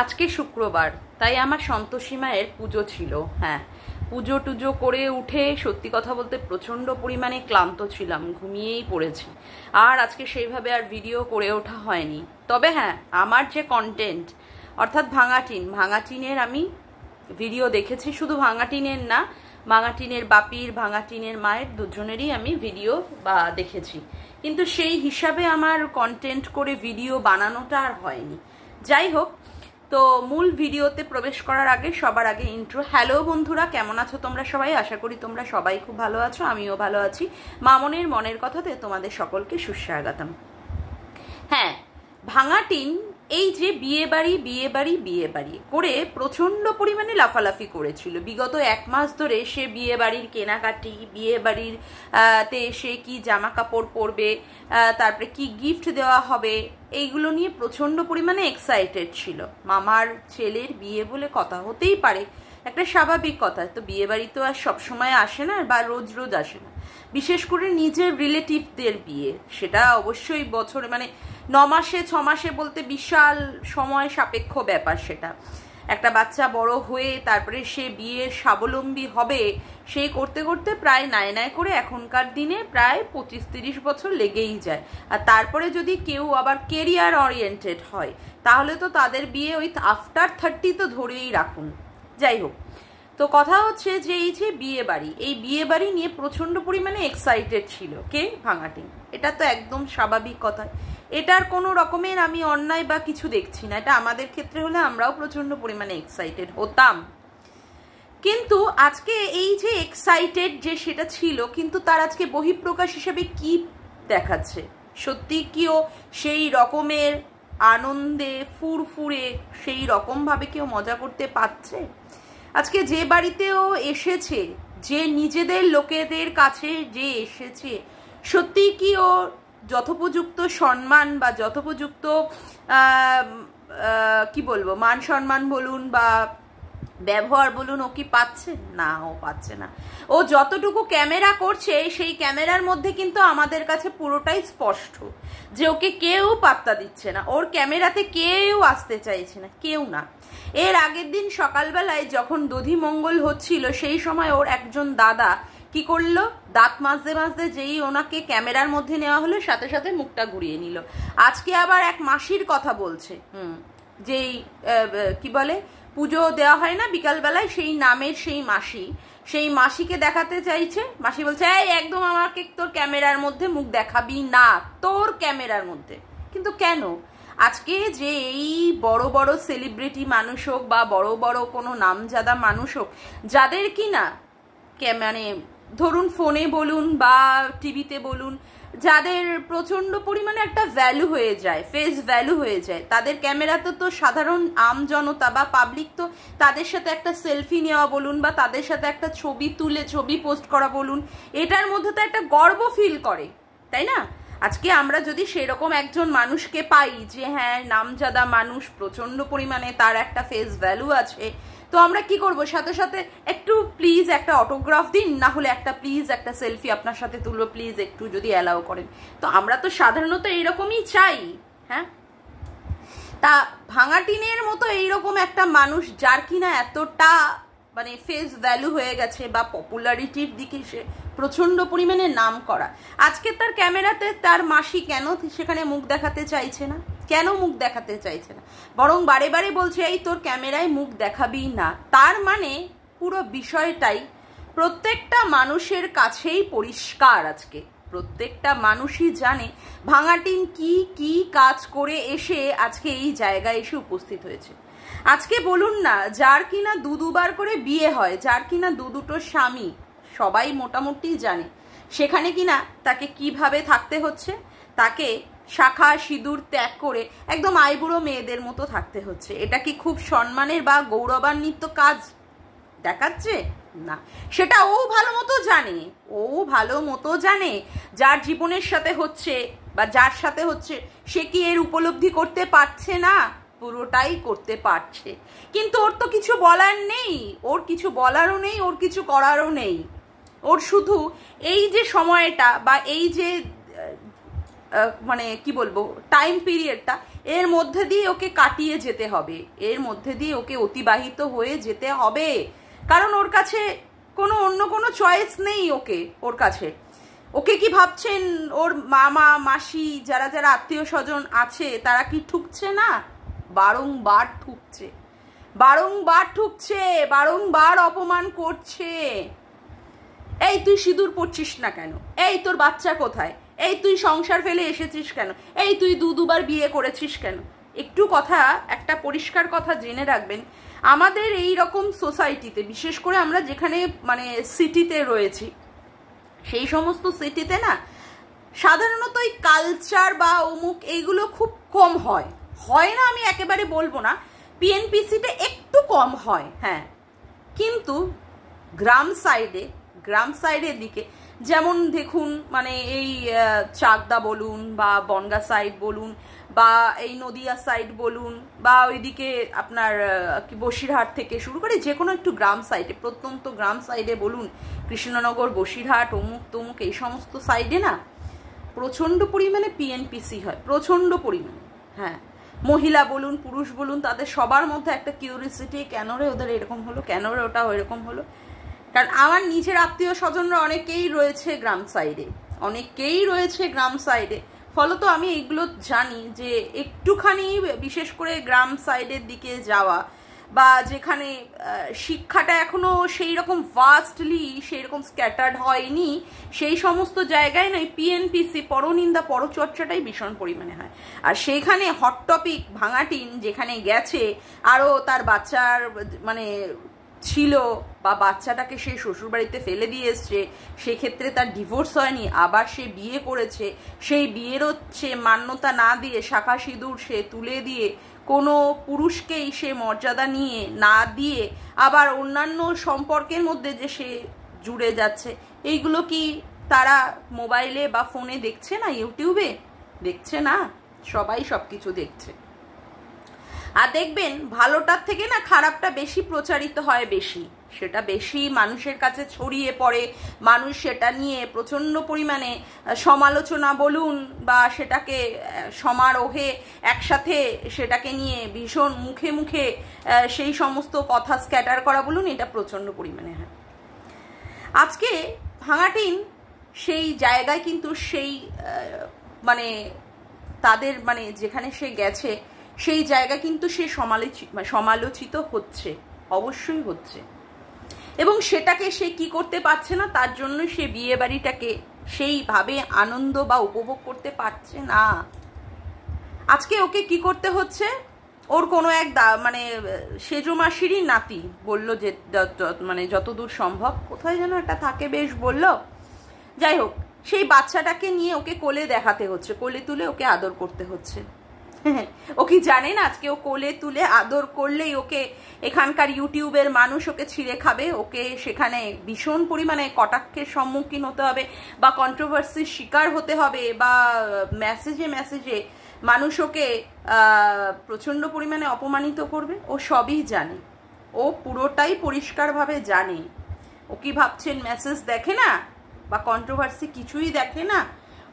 আজকে শুক্রবার, তাই আমার সন্তোষী মায়ের পুজো ছিল। হ্যাঁ, পুজো টুজো করে উঠে সত্যি কথা বলতে প্রচণ্ড পরিমাণে ক্লান্ত ছিলাম, ঘুমিয়েই পড়েছি। আর আজকে সেইভাবে আর ভিডিও করে ওঠা হয়নি। তবে হ্যাঁ, আমার যে কন্টেন্ট অর্থাৎ ভাঙাটিনের আমি ভিডিও দেখেছি। শুধু ভাঙাটিনের না, ভাঙাটিনের বাপির, ভাঙাটিনের মায়ের দুজনেরই আমি ভিডিও দেখেছি, কিন্তু সেই হিসাবে আমার কন্টেন্ট করে ভিডিও বানানোটা আর হয়নি। যাই হোক, তো মূল ভিডিওতে প্রবেশ করার আগে সবার আগে ইন্ট্রো। হ্যালো বন্ধুরা, কেমন আছো তোমরা সবাই? আশা করি তোমরা সবাই খুব ভালো আছো, আমিও ভালো আছি। মামনের মনের কথাতে তোমাদের সকলকে সুস্বাগতম। হ্যাঁ, ভাঙাটিন এই যে বিয়ে বাড়ি করে প্রচণ্ড পরিমাণে লাফালাফি করেছিল বিগত এক মাস ধরে। সে বিয়ে বাড়ির কেনাকাটি, বিয়ে বাড়ির তে সে কি জামা কাপড় পরবে, তারপরে কি গিফট দেওয়া হবে, এইগুলো নিয়ে প্রচণ্ড পরিমাণে এক্সাইটেড ছিল। মামার ছেলের বিয়ে বলে কথা, হতেই পারে, একটা স্বাভাবিক কথা। তো বিয়ে বাড়ি তো আর সবসময় আসে না বা রোজ রোজ আসে না, বিশেষ করে নিজের রিলেটিভদের বিয়ে, সেটা অবশ্যই বছরে 9 মাসে 6 মাসে বলতে বিশাল সময় সাপেক্ষ ব্যাপার। সেটা একটা বাচ্চা বড় হয়ে তারপরে সে বিয়ের স্বাবলম্বী হবে, সেই করতে করতে প্রায় নাই করে এখনকার দিনে প্রায় 25-30 বছর লেগেই যায়। আর তারপরে যদি কেউ আবার কেরিয়ার ওরিয়েন্টেড হয়, তাহলে তো তাদের বিয়ে ওই আফটার 30 তো ধরেই রাখুন। যাই হোক, তো কথা হচ্ছে যে এই যে বিয়ে বাড়ি নিয়ে প্রচণ্ড পরিমাণে এক্সাইটেড ছিল কে? ভাঙাটিন। এটা তো একদম স্বাভাবিক কথা, এটার কোনো রকমের আমি অন্যায় বা কিছু দেখছি না। এটা আমাদের ক্ষেত্রে হলে আমরাও প্রচণ্ড পরিমাণে এক্সাইটেড হতাম। কিন্তু আজকে এই যে এক্সাইটেড যে সেটা ছিল, কিন্তু তার আজকে বহিঃপ্রকাশ হিসেবে কি দেখাচ্ছে? সত্যি কি ও সেই রকমের আনন্দে ফুরফুরে সেই রকমভাবে কেউ মজা করতে পারছে? আজকে যে বাড়িতেও এসেছে, যে নিজেদের লোকেদের কাছে যে এসেছে, সত্যি কি ও যথোপযুক্ত সম্মান বা যথোপযুক্ত কি বলবো, মান সম্মান বলুন বা ব্যবহার বলুন, ও কি পাচ্ছে? না, ও পাচ্ছে না। ও যতটুকু ক্যামেরা করছে, সেই ক্যামেরার মধ্যে কিন্তু আমাদের কাছে পুরোটাই স্পষ্ট যে ওকে কেউ পাত্তা দিচ্ছে না, ওর ক্যামেরাতে কেউ আসতে চাইছে না, কেউ না। এর আগের দিন সকালবেলায় যখন দধিমঙ্গল হচ্ছিল, সেই সময় ওর একজন দাদা কি করলো, দাঁত মাজতে যেই ওনাকে ক্যামেরার মধ্যে নেওয়া হলো, সাথে সাথে মুখটা ঘুরিয়ে নিল। আজকে আবার এক মাসির কথা বলছে, যেই কি বলে পুজো দেওয়া হয় না বিকালবেলায়, সেই নামের সেই মাসিকে দেখাতে চাইছে। মাসি বলছে, এই একদম আমাকে তোর ক্যামেরার মধ্যে মুখ দেখাবি না, তোর ক্যামেরার মধ্যে। কিন্তু কেন? আজকে যে এই বড় বড় সেলিব্রিটি মানুষ হোক বা বড় বড় কোনো নামজাদা মানুষ হোক, যাদের কি না ধরুন ফোনে বলুন বা টিভিতে বলুন, যাদের প্রচণ্ড পরিমাণে একটা ভ্যালু হয়ে যায়, ফেস ভ্যালু হয়ে যায়, তাদের ক্যামেরাতে তো সাধারণ আম জনতা বা পাবলিক তো তাদের সাথে একটা সেলফি নেওয়া বলুন বা তাদের সাথে একটা ছবি পোস্ট করা বলুন, এটার মধ্যে তো একটা গর্ব ফিল করে, তাই না? আজকে আমরা যদি সেরকম একজন মানুষকে পাই যে হ্যাঁ নামজাদা মানুষ, প্রচণ্ড পরিমাণে তার একটা ফেস ভ্যালু আছে, তো আমরা কি করব, সাথে সাথে একটু প্লিজ একটা অটোগ্রাফ দিন, না হলে একটা প্লিজ একটা সেলফি আপনার সাথে তুলবো, প্লিজ একটু যদি অ্যালাউ করেন। তো আমরা তো সাধারণত এইরকমই চাই। হ্যাঁ, তা ভাঙাটিনের মতো এইরকম একটা মানুষ, যার কিনা এতটা ফেস ভ্যালু হয়ে গেছে বা পপুলারিটির দিকে সে প্রচণ্ড পরিমাণে নাম করা, আজকে তার ক্যামেরাতে তার মাসি কেন সেখানে মুখ দেখাতে চাইছে না? কেন মুখ দেখাতে চাইছে না? বরং বারে বারে বলছে, এই তোর ক্যামেরায় মুখ দেখাবি না। তার পুরো বিষয়টাই প্রত্যেকটা মানুষের কাছেই পরিষ্কার। আজকে প্রত্যেকটা মানুষই জানে ভাঙাটিন কি কি কাজ করে এসে আজকে এই জায়গায় এসে উপস্থিত হয়েছে। আজকে বলুন না, যার কিনা দুবার করে বিয়ে হয়, যার কিনা দুটো স্বামী, সবাই মোটামুটি জানে, সেখানে কিনা তাকে কিভাবে থাকতে হচ্ছে, তাকে শাখা সিঁদুর ত্যাগ করে একদম আইবুড়ো মেয়েদের মতো থাকতে হচ্ছে। এটা কি খুব সম্মানের বা গৌরবান্বিত কাজ দেখাচ্ছে? না, সেটা ও ভালো মতো জানে যার জীবনের সাথে হচ্ছে বা যার সাথে হচ্ছে, সে কি এর উপলব্ধি করতে পারছে না? পুরোটাই করতে পারছে, কিন্তু ওর তো কিছু বলার নেই, ওর কিছু বলারও নেই, ওর কিছু করারও নেই। ওর শুধু এই যে সময়টা বা এই যে মানে কি বলবো টাইম পিরিয়ডটা, এর মধ্যে দিয়ে ওকে কাটিয়ে যেতে হবে, এর মধ্যে দিয়ে ওকে অতিবাহিত হয়ে যেতে হবে। কারণ ওর কাছে অন্য কোনো চয়েস নেই ওর কাছে। ওকে কি ভাবছেন ওর মামা মাসি যারা যারা আত্মীয় স্বজন আছে তারা কি ঠুকছে না? বারংবার ঠুকছে, বারংবার অপমান করছে। এই তুই সিঁদুর পরছিস না কেন? এই তোর বাচ্চা কোথায়? এই তুই সংসার ফেলে এসেছিস কেন? এই তুই দুবার বিয়ে করেছিস কেন? একটু কথা, একটা পরিষ্কার কথা জেনে রাখবেন, আমাদের এই রকম সোসাইটিতে, বিশেষ করে আমরা যেখানে মানে সিটিতে রয়েছি, সেই সমস্ত সিটিতে না সাধারণত ওই কালচার বা অমুক এইগুলো খুব কম হয় না, আমি একেবারে বলবো না, পিএনপিসিতে একটু কম হয়, হ্যাঁ, কিন্তু গ্রাম সাইডের দিকে যেমন দেখুন, মানে এই চাকদা বলুন বা বনগা সাইড বলুন বা এই নদিয়া সাইড বলুন বা ওইদিকে আপনার বসিরহাট থেকে শুরু করে যে কোনো একটু গ্রাম সাইডে, প্রত্যন্ত গ্রাম সাইডে বলুন, কৃষ্ণনগর, বসিরহাট, অমুক তমুক, এই সমস্ত সাইডে না প্রচণ্ড পরিমাণে পিএনপিসি হয়, প্রচণ্ড পরিমাণে। হ্যাঁ, মহিলা বলুন পুরুষ বলুন, তাদের সবার মধ্যে একটা কিউরিয়াসিটি, কেন রে ওদের এরকম হলো, কেন রে ওটা ওইরকম হলো। কারণ আমার নিজের আত্মীয় স্বজনরা অনেকেই রয়েছে গ্রাম সাইডে, ফলত আমি এইগুলো জানি যে একটুখানি বিশেষ করে গ্রাম সাইডের দিকে যাওয়া বা যেখানে শিক্ষাটা এখনো সেই রকম ভাস্টলি সেই রকম স্ক্যাটার্ড হয়নি, সেই সমস্ত জায়গায় নয় পিএনপিসি, পরনিন্দা পরচর্চাটাই ভীষণ পরিমাণে হয়। আর সেইখানে হট টপিক ভাঙাটিন যেখানে গেছে, আরও তার বাচ্চার মানে ছিল বা বাচ্চাটাকে সে শ্বশুরবাড়িতে ফেলে দিয়ে এসছে, সেক্ষেত্রে তার ডিভোর্স হয়নি, আবার সে বিয়ে করেছে, সেই বিয়েরও সে মান্যতা না দিয়ে শাখা সিঁদুর সে তুলে দিয়ে কোনো পুরুষকেই সে মর্যাদা নিয়ে না দিয়ে আবার অন্যান্য সম্পর্কের মধ্যে যে সে জুড়ে যাচ্ছে, এইগুলো কি তারা মোবাইলে বা ফোনে দেখছে না, ইউটিউবে দেখছে না? সবাই সব কিছু দেখছে। আর দেখবেন ভালোটার থেকে না খারাপটা বেশি প্রচারিত হয়, সেটা বেশি মানুষের কাছে ছড়িয়ে পড়ে, মানুষ সেটা নিয়ে প্রচণ্ড পরিমাণে সমালোচনা বলুন বা সেটাকে সমারোহে একসাথে সেটাকে নিয়ে ভীষণ মুখে মুখে সেই সমস্ত কথা স্ক্যাটার করা বলুন, এটা প্রচণ্ড পরিমাণে হয়। আজকে ভাঙাটিন সেই জায়গায় কিন্তু সেই মানে তাদের মানে যেখানে সে গেছে সেই জায়গা কিন্তু সে সমালোচিত হচ্ছে, অবশ্যই হচ্ছে, এবং সেটাকে সে কি করতে পারছে না, তার জন্য সে বিয়ে বাড়িটাকে সেইভাবে আনন্দ বা উপভোগ করতে পারছে না। আজকে ওকে কি করতে হচ্ছে, ওর কোনো এক মানে সেজো মাসিরই নাতি বললো যে মানে যতদূর সম্ভব কোথায় যেন একটা থাকে বেশ বললো, যাই হোক সেই বাচ্চাটাকে নিয়ে ওকে কোলে দেখাতে হচ্ছে, কোলে তুলে ওকে আদর করতে হচ্ছে। ও কি জানে না আজকে ও কোলে তুলে আদর করলেই ওকে এখানকার ইউটিউবের মানুষ ওকে ছিঁড়ে খাবে, ওকে সেখানে ভীষণ পরিমাণে কটাক্ষের সম্মুখীন হতে হবে বা কন্ট্রোভার্সির শিকার হতে হবে বা মেসেজে মানুষ ওকে প্রচণ্ড পরিমাণে অপমানিত করবে? ও সবই জানে, ও পুরোটাই পরিষ্কারভাবে জানে। ও কি ভাবছেন মেসেজ দেখে না বা কন্ট্রোভার্সি কিছুই দেখে না?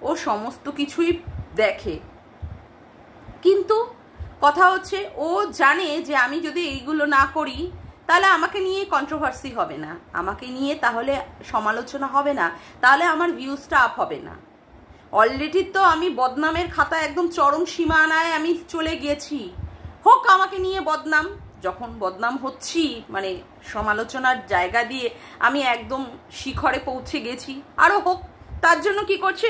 ও সমস্ত কিছুই দেখে, কিন্তু কথা হচ্ছে ও জানে যে আমি যদি এইগুলো না করি তাহলে আমাকে নিয়ে কন্ট্রোভার্সি হবে না, আমাকে নিয়ে তাহলে সমালোচনা হবে না, তাহলে আমার ভিউজটা আপ হবে না। অলরেডি তো আমি বদনামের খাতা একদম চরম সীমানায় আমি চলে গেছি, হোক আমাকে নিয়ে বদনাম, যখন বদনাম হচ্ছি মানে সমালোচনার জায়গা দিয়ে আমি একদম শিখরে পৌঁছে গেছি, আরও হোক, তার জন্য কি করছে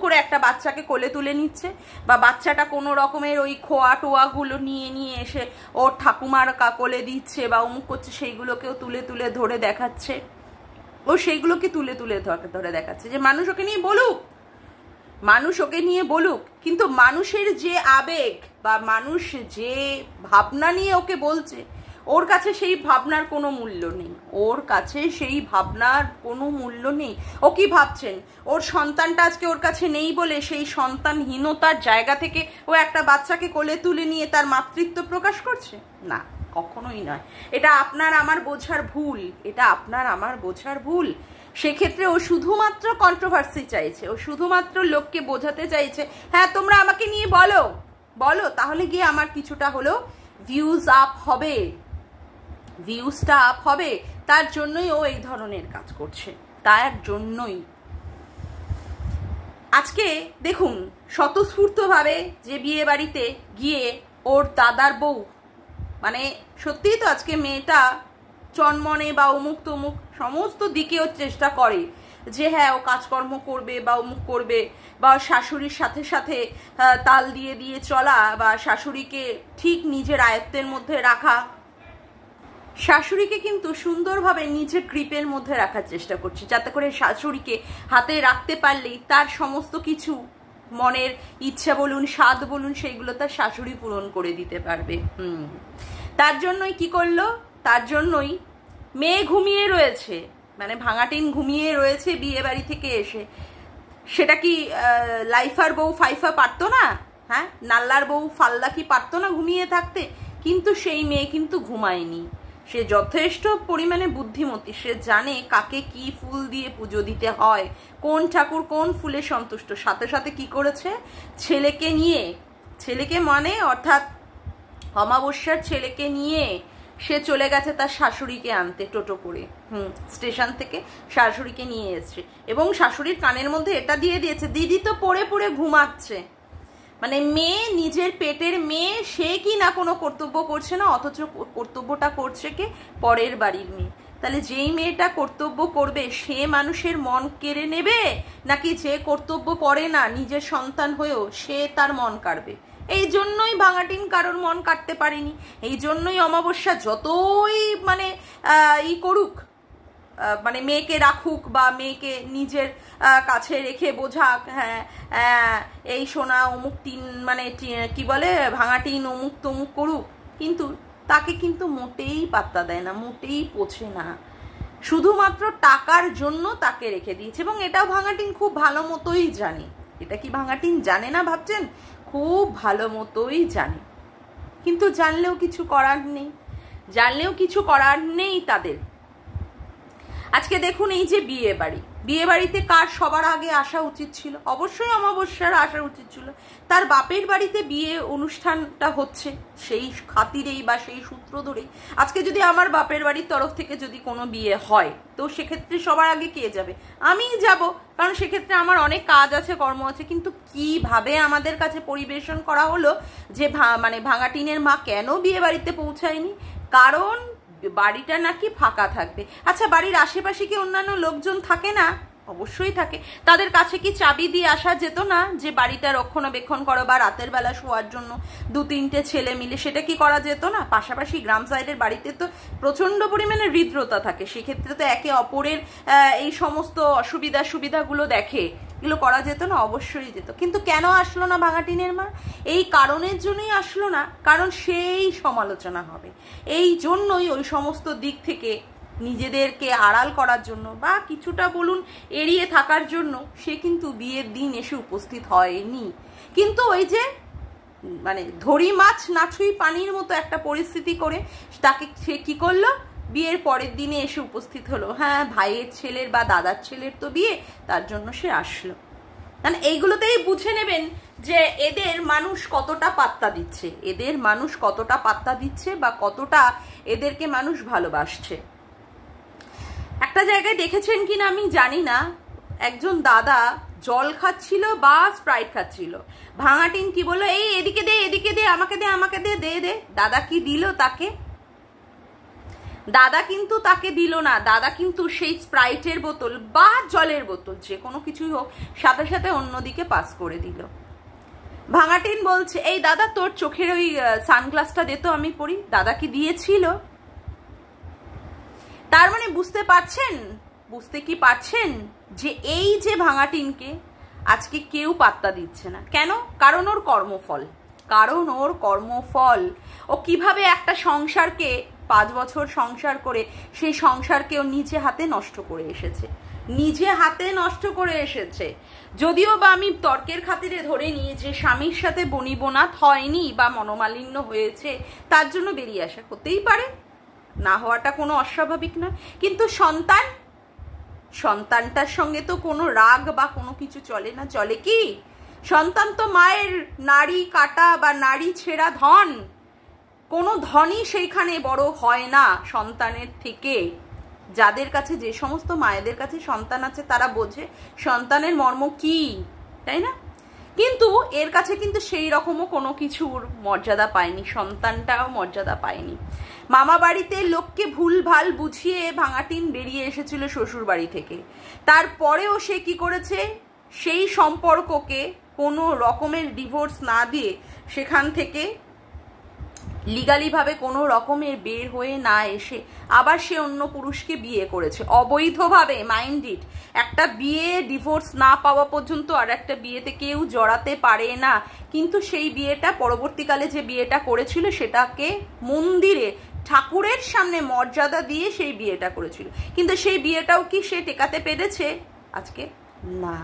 করে একটা বাচ্চাকে কোলে তুলে নিচ্ছে বা বাচ্চাটা কোনো রকমের ওই খোয়া টোয়াগুলো নিয়ে এসে ওর ঠাকুমার কোলে দিচ্ছে বা অমুক করছে, সেইগুলোকেও তুলে তুলে ধরে দেখাচ্ছে, ও সেইগুলোকে তুলে তুলে ধরে দেখাচ্ছে যে মানুষ ওকে নিয়ে বলুক, কিন্তু মানুষের যে আবেগ বা মানুষ যে ভাবনা নিয়ে ওকে বলছে, ওর কাছে সেই ভাবনার কোনো মূল্য নেই, ও কি ভাবছেন ওর সন্তানটা আজকে ওর কাছে নেই বলে সেই সন্তানহীনতার জায়গা থেকে ও একটা বাচ্চাকে কোলে তুলে নিয়ে তার মাতৃত্ব প্রকাশ করছে? না, কখনোই নয়। এটা আপনার আমার বোঝার ভুল, সেক্ষেত্রে ও শুধুমাত্র কন্ট্রোভার্সি চাইছে, ও শুধুমাত্র লোককে বোঝাতে চাইছে হ্যাঁ তোমরা আমাকে নিয়ে বলো বলো, তাহলে গিয়ে আমার কিছুটা হলেও ভিউজ আপ হবে, ভিউজটা আপ হবে। তার জন্যই ও এই ধরনের কাজ করছে, তার জন্যই। আজকে দেখুন স্বতঃস্ফূর্তভাবে যে বিয়ে বাড়িতে গিয়ে ওর দাদার বউ, মানে সত্যিই তো আজকে মেয়েটা চনমনে বা অমুক তমুক সমস্ত দিকে ও চেষ্টা করে যে হ্যাঁ ও কাজকর্ম করবে বা অমুক করবে, বা শাশুড়ির সাথে সাথে তাল দিয়ে দিয়ে চলা, বা শাশুড়িকে ঠিক নিজের আয়ত্তের মধ্যে রাখা। শাশুড়িকে কিন্তু সুন্দরভাবে নিজের গ্রিপের মধ্যে রাখার চেষ্টা করছে, যাতে করে শাশুড়িকে হাতে রাখতে পারলেই তার সমস্ত কিছু মনের ইচ্ছা বলুন স্বাদ বলুন সেইগুলো তার শাশুড়ি পূরণ করে দিতে পারবে। তার জন্যই কি করলো, তার জন্যই মেয়ে ঘুমিয়ে রয়েছে, মানে ভাঙাটিন ঘুমিয়ে রয়েছে বিয়ে বাড়ি থেকে এসে। সেটা কি লাইফার বউ ফাইফা পারতো না? হ্যাঁ, নাল্লার বউ ফাল্লা কি পারতো না ঘুমিয়ে থাকতে? কিন্তু সেই মেয়ে কিন্তু ঘুমায়নি, সে যথেষ্ট পরিমাণে বুদ্ধিমতী, সে জানে কাকে কি ফুল দিয়ে পুজো দিতে হয়, কোন ঠাকুর কোন ফুলে সন্তুষ্ট। সাথে সাথে কি করেছে, ছেলেকে নিয়ে, ছেলেকে মানে অর্থাৎ অমাবস্যার ছেলেকে নিয়ে সে চলে গেছে তার শাশুড়িকে আনতে টোটো করে, স্টেশন থেকে শাশুড়িকে নিয়ে এসছে, এবং শাশুড়ির কানের মধ্যে এটা দিয়ে দিয়েছে দিদি তো পড়ে পড়ে ঘুমাচ্ছে। মানে মেয়ে, নিজের পেটের মেয়ে, সে কি না কোনো কর্তব্য করছে না, অথচ কর্তব্যটা করছে কে, পরের বাড়ির মেয়ে। তাহলে যেই মেয়েটা কর্তব্য করবে সে মানুষের মন কেড়ে নেবে, নাকি যে কর্তব্য করে না নিজের সন্তান হয়েও সে তার মন কাড়বে? এই জন্যই ভাঙাটিন কারোর মন কাটতে পারেনি, এই জন্যই অমাবস্যা যতই মানে ই করুক, মানে মেয়েকে রাখুক বা মেয়েকে নিজের কাছে রেখে বোঝাক হ্যাঁ এই সোনা অমুক টিন, মানে কি বলে ভাঙাটিন অমুক তমুক করুক, কিন্তু তাকে কিন্তু মোটেই পাত্তা দেয় না, মোটেই পোছে না, শুধুমাত্র টাকার জন্য তাকে রেখে দিয়েছে। এবং এটাও ভাঙাটিন খুব ভালো মতোই জানে। এটা কি ভাঙাটিন জানে না ভাবছেন? খুব ভালো মতোই জানে, কিন্তু জানলেও কিছু করার নেই, জানলেও কিছু করার নেই তাদের। আজকে দেখুন এই যে বিয়ে বাড়ি, বিয়ে বাড়িতে কার সবার আগে আসা উচিত ছিল? অবশ্যই অমাবস্যার আসা উচিত ছিল। তার বাপের বাড়িতে বিয়ে অনুষ্ঠানটা হচ্ছে, সেই খাতিরেই বা সেই সূত্র ধরেই আজকে যদি আমার বাপের বাড়ির তরফ থেকে যদি কোনো বিয়ে হয়, তো সেক্ষেত্রে সবার আগে কে যাবে? আমিই যাব, কারণ সেক্ষেত্রে আমার অনেক কাজ আছে, কর্ম আছে। কিন্তু কিভাবে আমাদের কাছে পরিবেশন করা হলো যে মানে ভাঙাটিনের মা কেন বিয়ে বাড়িতে পৌঁছায়নি? কারণ বাড়িটা নাকি ফাঁকা থাকবে। আচ্ছা, বাড়ির আশেপাশে কি অন্যান্য লোকজন থাকে না? অবশ্যই থাকে। তাদের কাছে কি চাবি দিয়ে আসা যেত না যে বাড়িটা রক্ষণাবেক্ষণ করো, বা রাতের বেলা শোয়ার জন্য 2-3টে ছেলে মিলে সেটা কি করা যেত না? পাশাপাশি গ্রাম সাইডের বাড়িতে তো প্রচন্ড পরিমাণে হৃদ্রতা থাকে, সেক্ষেত্রে তো একে অপরের এই সমস্ত সুবিধাগুলো দেখে, এগুলো করা যেত না? অবশ্যই যেত। কিন্তু কেন আসলো না ভাঙাটিনের মা? এই কারণের জন্যই আসলো না, কারণ সেই সমালোচনা হবে, এই জন্যই ওই সমস্ত দিক থেকে নিজেদেরকে আড়াল করার জন্য বা কিছুটা বলুন এড়িয়ে থাকার জন্য সে কিন্তু বিয়ের দিন এসে উপস্থিত হয়নি। কিন্তু ওই যে মানে ধরি মাছ না ছুঁই পানির মতো একটা পরিস্থিতি করে তাকে সে কি করলো, বিয়ের পরের দিনে এসে উপস্থিত হলো। হ্যাঁ, ভাইয়ের ছেলের বা দাদার ছেলের তো বিয়ে, তার জন্য সে আসলো। মানে এইগুলোতেই বুঝে নেবেন যে এদের মানুষ কতটা পাত্তা দিচ্ছে, এদের মানুষ কতটা পাত্তা দিচ্ছে বা কতটা এদেরকে মানুষ ভালোবাসছে। একটা জায়গায় দেখেছেন কিনা আমি জানি না, একজন দাদা জল খাচ্ছিল বা স্প্রাইট খাচ্ছিল, ভাঙাটিন কি বললো, এই এদিকে দে এদিকে দে, আমাকে দে আমাকে দে, দে দে। দাদা কি দিল তাকে? দাদা কিন্তু তাকে দিল না, দাদা কিন্তু সেই স্প্রাইটের বোতল বা জলের বোতল যে কোনো কিছুই হোক সাথে সাথে অন্যদিকে পাস করে দিল। ভাঙাটিন বলছে, এই দাদা তোর চোখের ওই সানগ্লাসটা দে তো আমি পরি। দাদা কি দিয়েছিল? তার মানে বুঝতে পারছেন, বুঝতে কি পারছেন যে এই যে ভাঙাটিনকে আজকে কেউ পাত্তা দিচ্ছে না। কেন? কারণ ওর কর্মফল, কারণ ওর কর্মফল। ও কিভাবে একটা সংসারকে 5 বছর সংসার করে সেই সংসারকেও নিজে হাতে নষ্ট করে এসেছে, নিজে হাতে নষ্ট করে এসেছে। যদিও বা আমি তর্কের খাতিরে ধরে নিই যে স্বামীর সাথে বনিবনাত হয়নি বা মনোমালিন্য হয়েছে, তার জন্য বেরিয়ে আসা হতেই পারে, না হওয়াটা কোনো অস্বাভাবিক না। কিন্তু সন্তান সন্তানটার সঙ্গে তো কোনো রাগ বা কোনো কিছু চলে না, চলে কি? সন্তান তো মায়ের নাড়ি কাটা বা নাড়ি ছেঁড়া ধন, কোনো ধনই সেইখানে বড় হয় না সন্তানের থেকে। যাদের কাছে, যে সমস্ত মায়েদের কাছে সন্তান আছে তারা বোঝে সন্তানের মর্ম কি, তাই না? কিন্তু এর কাছে কিন্তু সেই রকমও কোনো কিছুর মর্যাদা পায়নি, সন্তানটাও মর্যাদা পায়নি। মামা বাড়িতে লোককে ভুলভাল বুঝিয়ে ভাঙাটিন বেরিয়ে এসেছিল শ্বশুর বাড়ি থেকে, তারপরেও সে কি করেছে, সেই সম্পর্ককে কোনো রকমের ডিভোর্স না দিয়ে সেখান থেকে লিগালিভাবে কোনো রকমের বের হয়ে না এসে আবার সে অন্য পুরুষকে বিয়ে করেছে অবৈধভাবে। মাইন্ড ইট, একটা বিয়ে ডিভোর্স না পাওয়া পর্যন্ত আর একটা বিয়েতে কেউ জড়াতে পারে না। কিন্তু সেই বিয়েটা পরবর্তীকালে যে বিয়েটা করেছিল সেটাকে মন্দিরে ঠাকুরের সামনে মর্যাদা দিয়ে সেই বিয়েটা করেছিল, কিন্তু সেই বিয়েটাও কি সে টেকাতে পেরেছে আজকে? না,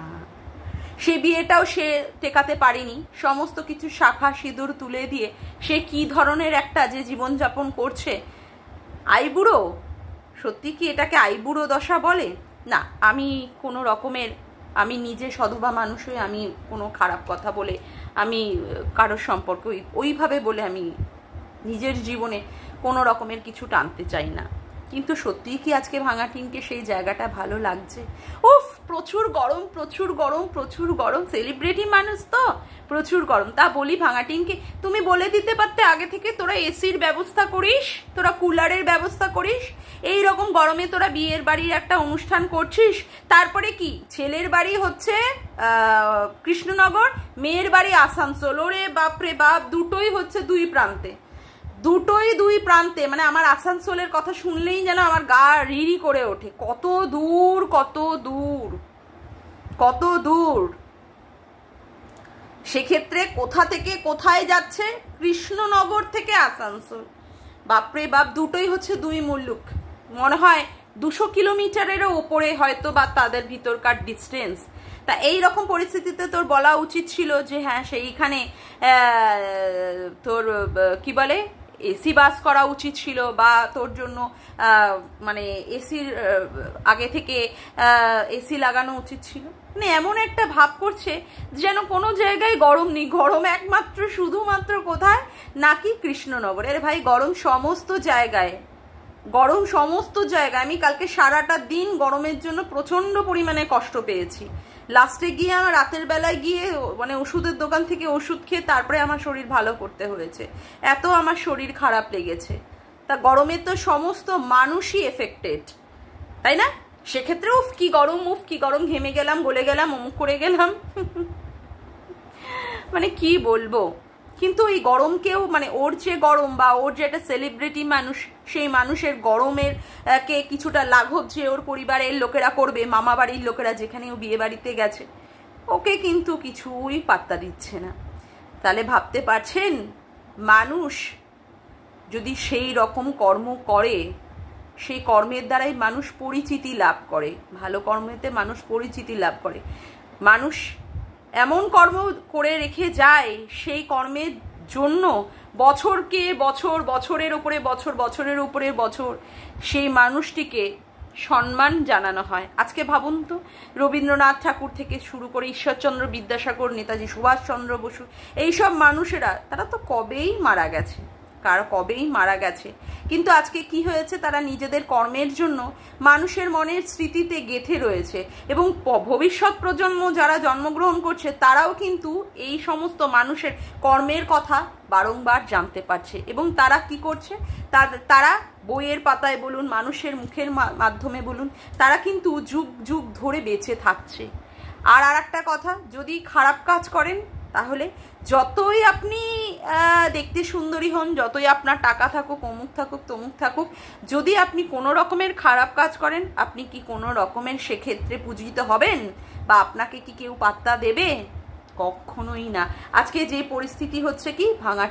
সে বিয়েটাও সে টেকাতে পারেনি। সমস্ত কিছু শাখা সিঁদুর তুলে দিয়ে সে কি ধরনের একটা যে জীবনযাপন করছে, আইবুড়ো। সত্যি কি এটাকে আইবুড়ো দশা বলে? না, আমি কোনো রকমের, আমি নিজে সধবা মানুষ হয়ে আমি কোনো খারাপ কথা বলে আমি কারোর সম্পর্কে ওইভাবে বলে আমি নিজের জীবনে কোনো রকমের কিছু টানতে চাই না। কিন্তু সত্যিই কি আজকে ভাঙাটিনকে সেই জায়গাটা ভালো লাগছে? উফ, প্রচুর গরম, প্রচুর গরম, প্রচুর গরম। সেলিব্রিটি মানুষ তো, প্রচুর গরম। তা বলি ভাঙাটিনকে, তুমি বলে দিতে পারতে আগে থেকে তোরা এসির ব্যবস্থা করিস, তোরা কুলারের ব্যবস্থা করিস। এই রকম গরমে তোরা বিয়ের বাড়ির একটা অনুষ্ঠান করছিস, তারপরে কি ছেলের বাড়ি হচ্ছে কৃষ্ণনগর, মেয়ের বাড়ি আসানসোল। ওরে বাপরে বাপ, দুটোই হচ্ছে দুই প্রান্তে, দুটোই দুই প্রান্তে। মানে আমার আসানসোলের কথা শুনলেই যেন আমার গা রিরি করে ওঠে। কত দূর, কত দূর, কত দূর। সেক্ষেত্রে কোথা থেকে কোথায় যাচ্ছে? কৃষ্ণনগর থেকে আসানসোল। বাপরে বাপ, দুটোই হচ্ছে দুই মুল্লুক। মনে হয় 200 কিলোমিটারেরও ওপরে হয়তো বা তাদের ভিতরকার ডিস্টেন্স। তা এই রকম পরিস্থিতিতে তোর বলা উচিত ছিল যে হ্যাঁ সেইখানে তোর কি বলে এসি বাস করা উচিত ছিল, বা তোর জন্য মানে এসির আগে থেকে এসি লাগানো উচিত ছিল। মানে এমন একটা ভাব করছে যেন কোনো জায়গায় গরম নেই, গরম একমাত্র শুধুমাত্র কোথায়, নাকি কৃষ্ণনগরের। ভাই গরম সমস্ত জায়গায়, গরম সমস্ত জায়গায়। আমি কালকে সারাটা দিন গরমের জন্য প্রচন্ড পরিমাণে কষ্ট পেয়েছি। লাস্টে গিয়ে আমার রাতের বেলায় গিয়ে মানে ওষুধের দোকান থেকে ওষুধ খেয়ে তারপরে আমার শরীর ভালো করতে হয়েছে, এত আমার শরীর খারাপ লেগেছে। তা গরমে তো সমস্ত মানুষই এফেক্টেড, তাই না? সেক্ষেত্রে উফ কি গরম, উফ কি গরম, ঘেমে গেলাম, গলে গেলাম, অমুক করে গেলাম, মানে কি বলবো। কিন্তু এই গরমকেও, মানে ওর যে গরম বা ওর যে একটা সেলিব্রিটি মানুষ, সেই মানুষের গরমের কে কিছুটা লাঘব যে ওর পরিবারের লোকেরা করবে, মামা বাড়ির লোকেরা যেখানে ও বিয়ে বাড়িতে গেছে, ওকে কিন্তু কিছুই পাত্তা দিচ্ছে না। তাহলে ভাবতে পারছেন, মানুষ যদি সেই রকম কর্ম করে, সেই কর্মের দ্বারাই মানুষ পরিচিতি লাভ করে, ভালো কর্মেতে মানুষ পরিচিতি লাভ করে। মানুষ এমন কর্ম করে রেখে যায়, সেই কর্মের জন্য বছরকে বছর, বছরের উপরে বছর, বছরের উপরে বছর সেই মানুষটিকে সম্মান জানানো হয়। আজকে ভাবুন তো, রবীন্দ্রনাথ ঠাকুর থেকে শুরু করে ঈশ্বরচন্দ্র বিদ্যাসাগর, নেতাজি সুভাষচন্দ্র বসু, এইসব মানুষেরা তারা তো কবেই মারা গেছে, কবেই মারা গেছে। কিন্তু আজকে কি হয়েছে, তারা নিজেদের কর্মের জন্য মানুষের মনের স্মৃতিতে গেঁথে রয়েছে, এবং ভবিষ্যৎ প্রজন্ম যারা জন্মগ্রহণ করছে তারাও কিন্তু এই সমস্ত মানুষের কর্মের কথা বারংবার জানতে পারছে, এবং তারা কি করছে, তারা বইয়ের পাতায় বলুন, মানুষের মুখের মাধ্যমে বলুন, তারা কিন্তু যুগ যুগ ধরে বেঁচে থাকছে। আর একটা কথা, যদি খারাপ কাজ করেন তাহলে যতই আপনি দেখতে সুন্দরী হন, যতই আপনার টাকা থাকুক, অমুক থাকুক, তমুক থাকুক, যদি আপনি কোনো রকমের খারাপ কাজ করেন, আপনি কি কোনো রকমের সেক্ষেত্রে পূজিত হবেন? বা আপনাকে কি কেউ পাত্তা দেবে? কখনোই না। আজকে যে পরিস্থিতি হচ্ছে কি ভাঙা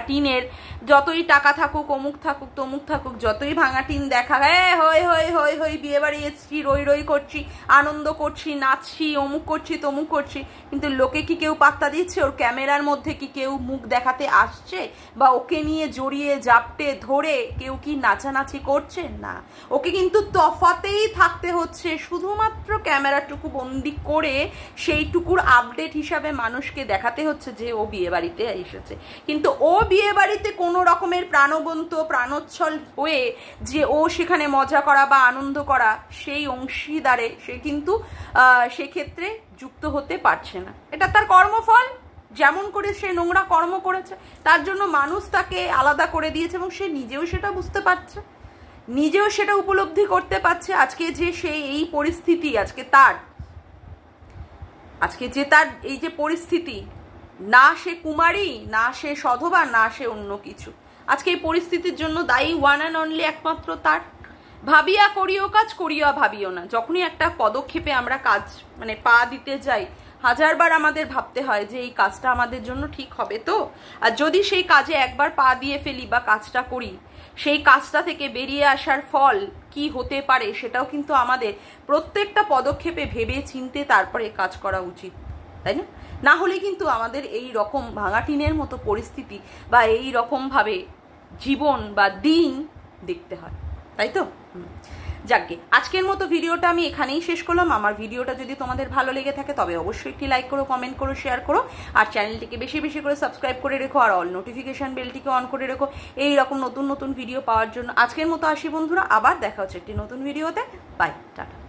টিনের যতই টাকা থাকুক, অমুক থাকুক, তমুক থাকুক, যতই ভাঙা টিন দেখা, হই হই হই হই বিয়ে বাড়ি এসছি, রই রই করছি, আনন্দ করছি, নাচছি, অমুক করছি, তমুক করছি, কিন্তু লোকে কি কেউ পাত্তা দিচ্ছে? ওর ক্যামেরার মধ্যে কি কেউ মুখ দেখাতে আসছে? বা ওকে নিয়ে জড়িয়ে জাপটে ধরে কেউ কি নাচানাচি করছে? না, ওকে কিন্তু তফাতেই থাকতে হচ্ছে, শুধুমাত্র ক্যামেরাটুকু বন্দি করে সেইটুকুর আপডেট হিসাবে মানুষকে দেখাতে হচ্ছে যে ও বিয়ে বাড়িতে এসেছে। কিন্তু ও বিয়ে বাড়িতে কোনো রকমের প্রাণবন্ত প্রাণোচ্ছল হয়ে যে ও সেখানে মজা করা বা আনন্দ করা সেই অংশীদারে সে কিন্তু সেক্ষেত্রে যুক্ত হতে পারছে না। এটা তার কর্মফল, যেমন করে সে নোংরা কর্ম করেছে তার জন্য মানুষ তাকে আলাদা করে দিয়েছে এবং সে নিজেও সেটা বুঝতে পারছে, নিজেও সেটা উপলব্ধি করতে পারছে। আজকে যে সে এই পরিস্থিতি, আজকে যে তার এই যে পরিস্থিতি, না সে কুমারী, না সে সধবা, না সে অন্য কিছু, আজকে এই পরিস্থিতির জন্য দায়ী ওয়ান অ্যান্ড অনলি একমাত্র তার। ভাবিয়া করিও কাজ, করিয়া ভাবিও না। যখনই একটা পদক্ষেপে আমরা কাজ মানে পা দিতে যাই, হাজারবার আমাদের ভাবতে হয় যে এই কাজটা আমাদের জন্য ঠিক হবে তো। আর যদি সেই কাজে একবার পা দিয়ে ফেলি বা কাজটা করি, সেই কাজটা থেকে বেরিয়ে আসার ফল কি হতে পারে সেটাও কিন্তু আমাদের প্রত্যেকটা পদক্ষেপে ভেবে চিনতে তারপরে কাজ করা উচিত, তাই না? না হলে কিন্তু আমাদের এই রকম ভাঙা টিনের মতো পরিস্থিতি বা এই রকমভাবে জীবন বা দিন দেখতে হয়, তাই তো? যাকগে, আজকের মতো ভিডিওটা আমি এখানেই শেষ করলাম। আমার ভিডিওটা যদি তোমাদের ভালো লেগে থাকে তবে অবশ্যই একটি লাইক করো, কমেন্ট করো, শেয়ার করো, আর চ্যানেলটিকে বেশি বেশি করে সাবস্ক্রাইব করে রেখো, আর অল নোটিফিকেশন বেলটিকে অন করে রেখো এই রকম নতুন নতুন ভিডিও পাওয়ার জন্য। আজকের মতো আসি বন্ধুরা, আবার দেখা হচ্ছে একটি নতুন ভিডিওতে। Bye, tata.